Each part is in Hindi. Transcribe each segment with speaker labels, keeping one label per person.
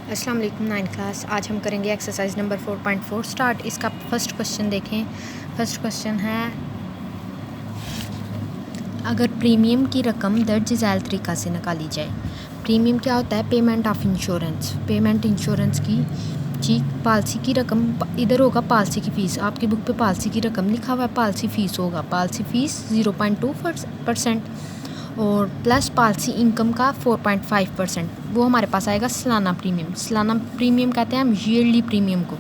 Speaker 1: अस्सलाम वालेकुम 9 क्लास। आज हम करेंगे एक्सरसाइज नंबर 4.4 स्टार्ट। इसका फर्स्ट क्वेश्चन देखें। फर्स्ट क्वेश्चन है, अगर प्रीमियम की रकम दर्ज झैल तरीक़ा से निकाली जाए। प्रीमियम क्या होता है? Payment of insurance, payment insurance की जी। पॉलिसी की रकम इधर होगा, पॉलिसी की फ़ीस। आपकी बुक पे पॉलिसी की रकम लिखा हुआ है, पॉलिसी फ़ीस होगा, पॉलिसी फ़ीस 0.2% और प्लस पॉलिसी इनकम का 4.5%। वो हमारे पास आएगा सालाना प्रीमियम। सालाना प्रीमियम कहते हैं हम ईयरली प्रीमियम को,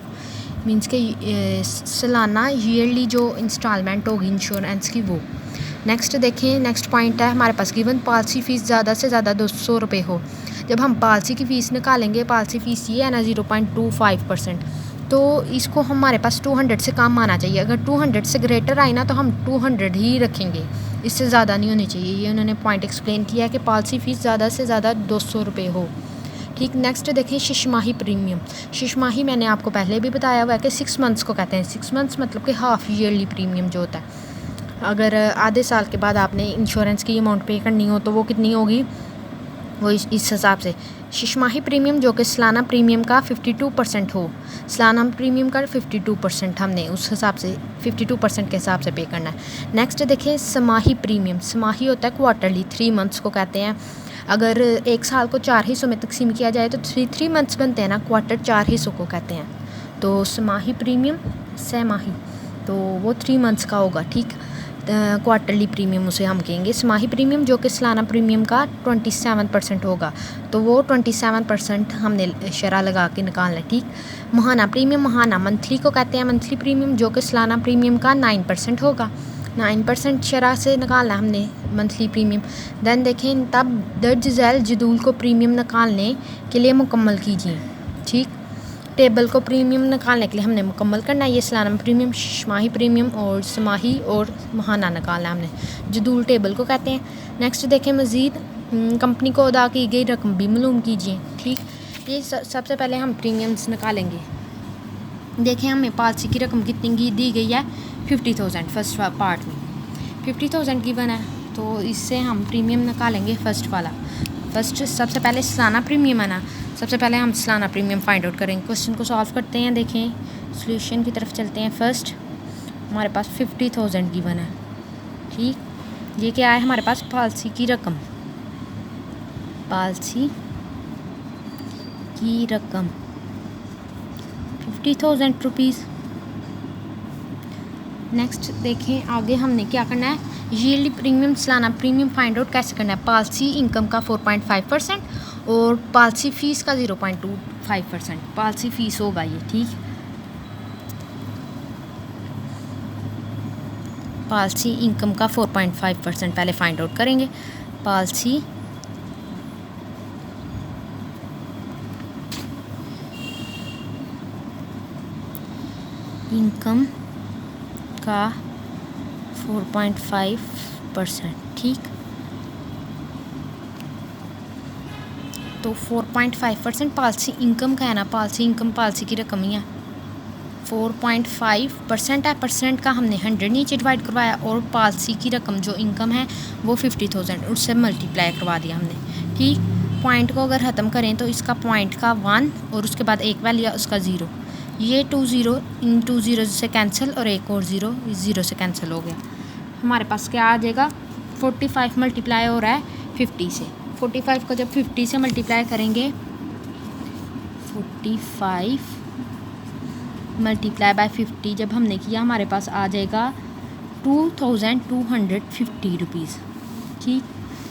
Speaker 1: मींस के सालाना ईयरली जो इंस्टॉलमेंट होगी इंश्योरेंस की वो। नेक्स्ट देखें, नेक्स्ट पॉइंट है हमारे पास गिवन पॉलिसी फ़ीस ज़्यादा से ज़्यादा 200 रुपये हो। जब हम पॉलिसी की फ़ीस निकालेंगे, पॉलिसी फ़ीस ये है ना 0.25%, तो इसको हमारे पास 200 से कम आना चाहिए। अगर 200 से ग्रेटर आई ना तो हम 200 ही रखेंगे, इससे ज़्यादा नहीं होनी चाहिए। ये उन्होंने पॉइंट एक्सप्लेन किया कि पॉलिसी फ़ीस ज़्यादा से ज़्यादा 200 रुपये हो। ठीक। नेक्स्ट देखें शिशमाही प्रीमियम। शिशमाही मैंने आपको पहले भी बताया हुआ है कि 6 मंथ्स को कहते हैं। 6 मंथ्स मतलब कि हाफ़ ईयरली प्रीमियम जो होता है। अगर आधे साल के बाद आपने इंश्योरेंस की अमाउंट पे करनी हो तो वो कितनी होगी, वो इस हिसाब से। शिशमाही प्रीमियम जो कि सालाना प्रीमियम का 52% हो। सालाना प्रीमियम का 52% हमने उस हिसाब से 52% के हिसाब से पे करना है। नेक्स्ट देखें समाही प्रीमियम। समाही होता है क्वार्टरली, 3 मंथ्स को कहते हैं। अगर एक साल को 4 हिस्सों में तकसीम किया जाए तो 3 मंथ्स बनते हैं ना, क्वार्टर 4 हिस्सों को कहते हैं। तो समाही प्रीमियम, सहमाही, तो वो 3 मंथ्स का होगा। ठीक। क्वार्टरली प्रीमियम उसे हम कहेंगे। समाही प्रीमियम जो कि सालाना प्रीमियम का 27% होगा, तो वो 27% हमने शरह लगा के निकालना है। ठीक। महाना प्रीमियम, महाना मंथली को कहते हैं। मंथली प्रीमियम जो कि सालाना प्रीमियम का 9% होगा, 9% शरह से निकालना हमने मंथली प्रीमियम। दैन देखें, तब दर्ज झैल जदूल को प्रीमियम निकालने के लिए मुकम्मल कीजिए। ठीक। टेबल को प्रीमियम निकालने के लिए हमने मुकम्मल करना है। ये सालाना प्रीमियम, शिशमाही प्रीमियम और समाही और महाना निकालना है हमने। जदूल टेबल को कहते हैं। नेक्स्ट देखें, मज़ीद कंपनी को अदा की गई रकम भी मालूम कीजिए। ठीक। ये सबसे पहले हम प्रीमियम्स निकालेंगे। देखें, हमें पॉलिसी की रकम कितनी दी गई है, 50,000 फर्स्ट पार्ट में 50,000 गिवन है, तो इससे हम प्रीमियम निकालेंगे फर्स्ट वाला। फर्स्ट सबसे पहले सालाना प्रीमियम है ना, सबसे पहले हम सालाना प्रीमियम फाइंड आउट करेंगे। क्वेश्चन को सॉल्व करते हैं। देखें, सॉल्यूशन की तरफ चलते हैं। फर्स्ट हमारे पास 50,000 गिवन है। ठीक। ये क्या है हमारे पास, पॉलिसी की रकम, पॉलिसी की रकम 50,000 रुपीज़। नेक्स्ट देखें, आगे हमने क्या करना है, ईयरली प्रीमियम, सालाना प्रीमियम फाइंड आउट कैसे करना है। पॉलिसी इनकम का 4.5% और पॉलिसी फ़ीस का 0.25%। पॉलिसी फ़ीस होगा ये। ठीक। पॉलिसी इनकम का 4.5% पहले फाइंड आउट करेंगे। पॉलिसी इनकम का 4.5%। ठीक। तो 4.5% पॉलिसी इनकम का है ना, पॉलिसी इनकम पॉलिसी की रकम ही है। 4.5% है, परसेंट का हमने 100 नीचे डिवाइड करवाया और पॉलिसी की रकम जो इनकम है वो 50,000, उससे मल्टीप्लाई करवा दिया हमने। ठीक। पॉइंट को अगर ख़त्म करें तो इसका पॉइंट का 1 और उसके बाद एक वैल्यू उसका 0। ये 2 0 इन 2 0 से कैंसिल और एक और 0 0 से कैंसिल हो गया। हमारे पास क्या आ जाएगा, 45 मल्टीप्लाई हो रहा है 50 से। 45 को जब 50 से मल्टीप्लाई करेंगे, 45 मल्टीप्लाई बाय 50 जब हमने किया, हमारे पास आ जाएगा 2,250 रुपीज़। ठीक।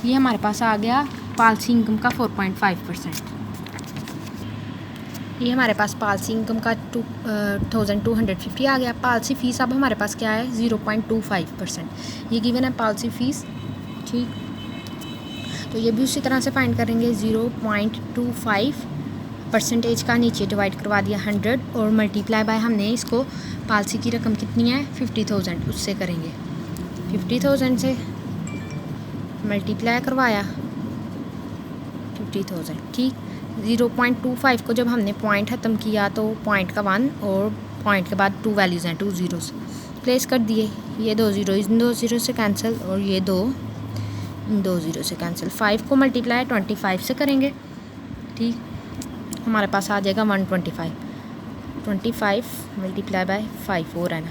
Speaker 1: ये हमारे पास आ गया पॉलिसी इनकम का 4.5%। ये हमारे पास पॉलिसी इनकम का 2,250 आ गया। पॉलिसी फ़ीस अब हमारे पास क्या है, 0.25%। ये गिवन है पॉलिसी फ़ीस। ठीक। तो ये भी उसी तरह से फाइंड करेंगे। 0.25% का नीचे डिवाइड करवा दिया 100 और मल्टीप्लाई बाय हमने इसको, पॉलिसी की रकम कितनी है 50,000, उससे करेंगे। 50,000 से मल्टीप्लाई करवाया 50,000। ठीक। 0.25 को जब हमने पॉइंट ख़त्म किया तो पॉइंट का 1 और पॉइंट के बाद 2 वैल्यूज़ हैं, 2 ज़ीरोज़ प्लेस कर दिए। ये 2 0 इन 2 0 से कैंसिल और ये 2 इन 2 0 से कैंसिल। 5 को मल्टीप्लाई 25 से करेंगे। ठीक। हमारे पास आ जाएगा 125, 25 मल्टीप्लाई बाय 5 और है ना,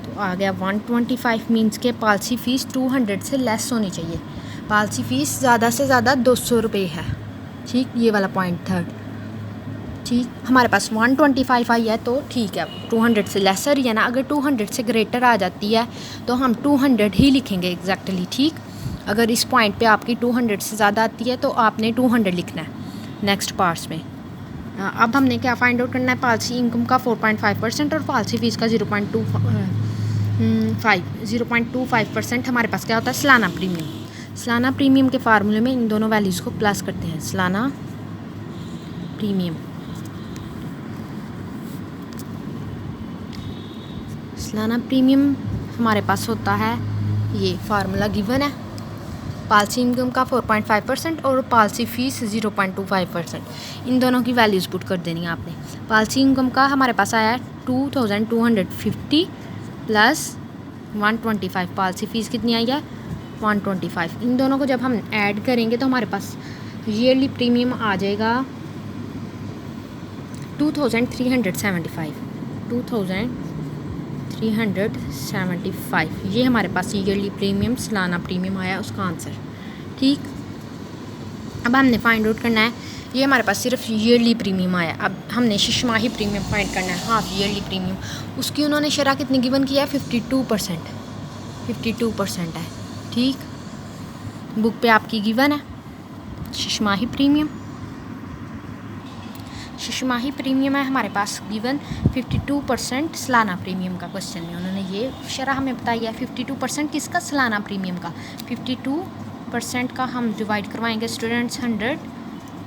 Speaker 1: तो आ गया 125 मीन्स के पॉलिसी फ़ीस 200 से लेस होनी चाहिए। पॉलिसी फ़ीस ज़्यादा से ज़्यादा 200 रुपये है, ठीक, ये वाला पॉइंट थर्ड, ठीक। हमारे पास 125 आई है तो ठीक है, 200 से लेसर ही है ना, अगर 200 से ग्रेटर आ जाती है तो हम 200 ही लिखेंगे एग्जैक्टली, ठीक। अगर इस पॉइंट पे आपकी 200 से ज़्यादा आती है तो आपने 200 लिखना है नेक्स्ट पार्ट्स में। अब हमने क्या फाइंड आउट करना है, पॉलिसी इनकम का 4.5% और पॉलिसी फ़ीस का 0.25% हमारे पास क्या होता है, सालाना प्रीमियम। सालाना प्रीमियम के फार्मूले में इन दोनों वैल्यूज़ को प्लस करते हैं, सालाना प्रीमियम, सालाना प्रीमियम हमारे पास होता है, ये फार्मूला गिवन है, पॉलिसी इनकम का 4.5% और पॉलिसी फ़ीस 0.25%, इन दोनों की वैल्यूज़ पुट कर देनी है आपने। पॉलिसी इनकम का हमारे पास आया है 2250 प्लस 125, पॉलिसी फ़ीस कितनी आई है 125, इन दोनों को जब हम ऐड करेंगे तो हमारे पास ईयरली प्रीमियम आ जाएगा 2375, 2375, ये हमारे पास ईयरली प्रीमियम सालाना प्रीमियम आया उसका आंसर, ठीक। अब हमने फाइंड आउट करना है, ये हमारे पास सिर्फ ईयरली प्रीमियम आया, अब हमने शिशमाही प्रीमियम फाइंड करना है, हाफ ईयरली प्रीमियम, उसकी उन्होंने शरह कितनी गिवन किया है 52% है, ठीक। बुक पे आपकी गिवन है शिशमाही प्रीमियम, शिशमाही प्रीमियम है हमारे पास गिवन 52% सालाना प्रीमियम का, क्वेश्चन में उन्होंने ये शरह हमें बताई है 52% किसका, सालाना प्रीमियम का। 52% का हम डिवाइड करवाएंगे स्टूडेंट्स 100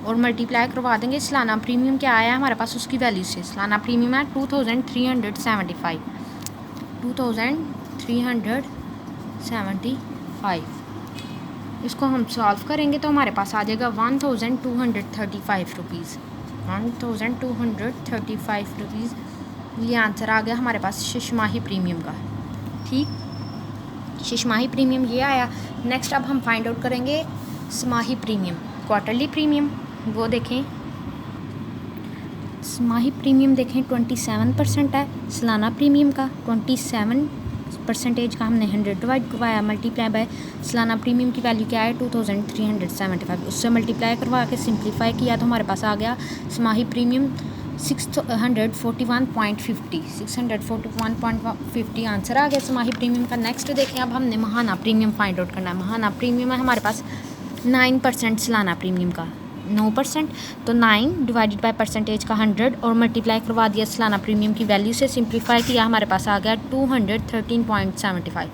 Speaker 1: और मल्टीप्लाई करवा देंगे सालाना प्रीमियम क्या आया हमारे पास उसकी वैल्यू से, सालाना प्रीमियम है 2375, 2375, इसको हम सॉल्व करेंगे तो हमारे पास आ जाएगा 1235 रुपीज़, 1235 रुपीज़, ये आंसर आ गया हमारे पास शिशमाही प्रीमियम का, ठीक। शिशमाही प्रीमियम ये आया। नेक्स्ट अब हम फाइंड आउट करेंगे समाही प्रीमियम, क्वार्टरली प्रीमियम, वो देखें, समाही प्रीमियम देखें 27% है, सालाना प्रीमियम का 27% का हमने 100 डिवाइड करवाया, मल्टीप्लाई बाय सालाना प्रीमियम की वैल्यू क्या है 2375, उससे मल्टीप्लाई करवा के सिंप्लीफाई किया तो हमारे पास आ गया समाही प्रीमियम 641.50 आंसर आ गया समाही प्रीमियम का। नेक्स्ट देखें अब हमने महाना प्रीमियम फाइंड आउट करना है। महाना प्रीमियम है हमारे पास 9% सालाना प्रीमियम का, 9%, तो 9 डिवाइडेड बाय परसेंटेज का 100 और मल्टीप्लाई करवा दिया सालाना प्रीमियम की वैल्यू से, सिंप्लीफाई किया हमारे पास आ गया 213.75।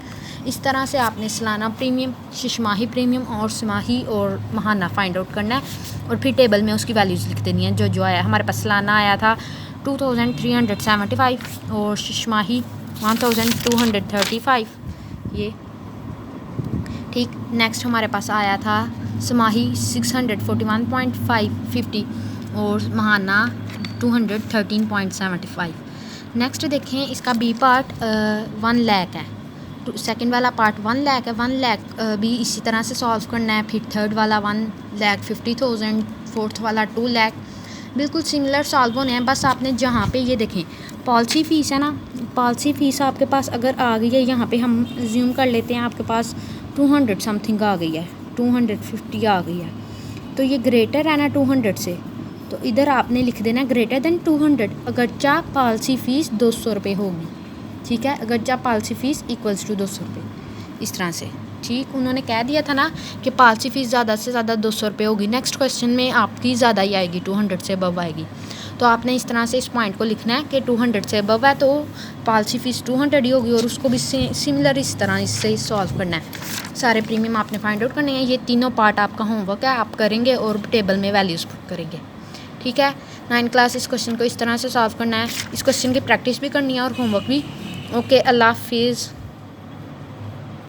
Speaker 1: इस तरह से आपने सालाना प्रीमियम, शिशमाही प्रीमियम और समाही और महाना फाइंड आउट करना है और फिर टेबल में उसकी वैल्यूज़ लिख देनी है। जो आया हमारे पास सालाना आया था 2375 और शिशमाही 1235, ये ठीक। नेक्स्ट हमारे पास आया था समाही 641.50 और महाना 213.75। नेक्स्ट देखें इसका बी पार्ट 1 लाख है, सेकंड वाला पार्ट 1 लाख है, 1 लाख भी इसी तरह से सॉल्व करना है। फिर थर्ड वाला 1,50,000, फोर्थ वाला 2 लाख, बिल्कुल सिमिलर सॉल्व होने हैं। बस आपने जहाँ पे ये देखें पॉलिसी फ़ीस है ना, पॉलिसी फ़ीस आपके पास अगर आ गई है, यहाँ पे हम ज्यूम कर लेते हैं आपके पास 200 समथिंग आ गई है, 250 आ गई है, तो ये ग्रेटर है ना 200 से, तो इधर आपने लिख देना ग्रेटर देन 200 अगरचा पॉलिसी फ़ीस 200 रुपये होगी, ठीक है। अगरचा पॉलिसी फ़ीस इक्वल्स टू 200 रुपये, इस तरह से, ठीक। उन्होंने कह दिया था ना कि पॉलिसी फ़ीस ज़्यादा से ज़्यादा 200 रुपये होगी। नेक्स्ट क्वेश्चन में आपकी ज़्यादा ही आएगी, 200 से अबव आएगी, तो आपने इस तरह से इस पॉइंट को लिखना है कि 200 से अबव है तो पॉलिसी फ़ीस 200 ही होगी और उसको भी सिमिलर इस तरह इससे सॉल्व करना है। सारे प्रीमियम आपने फाइंड आउट करने हैं। ये तीनों पार्ट आपका होमवर्क है, आप करेंगे और टेबल में वैल्यूज़ पुट करेंगे, ठीक है। 9th क्लास इस क्वेश्चन को इस तरह से सॉल्व करना है। इस क्वेश्चन की प्रैक्टिस भी करनी है और होमवर्क भी। ओके, अल्लाह हाफिज़।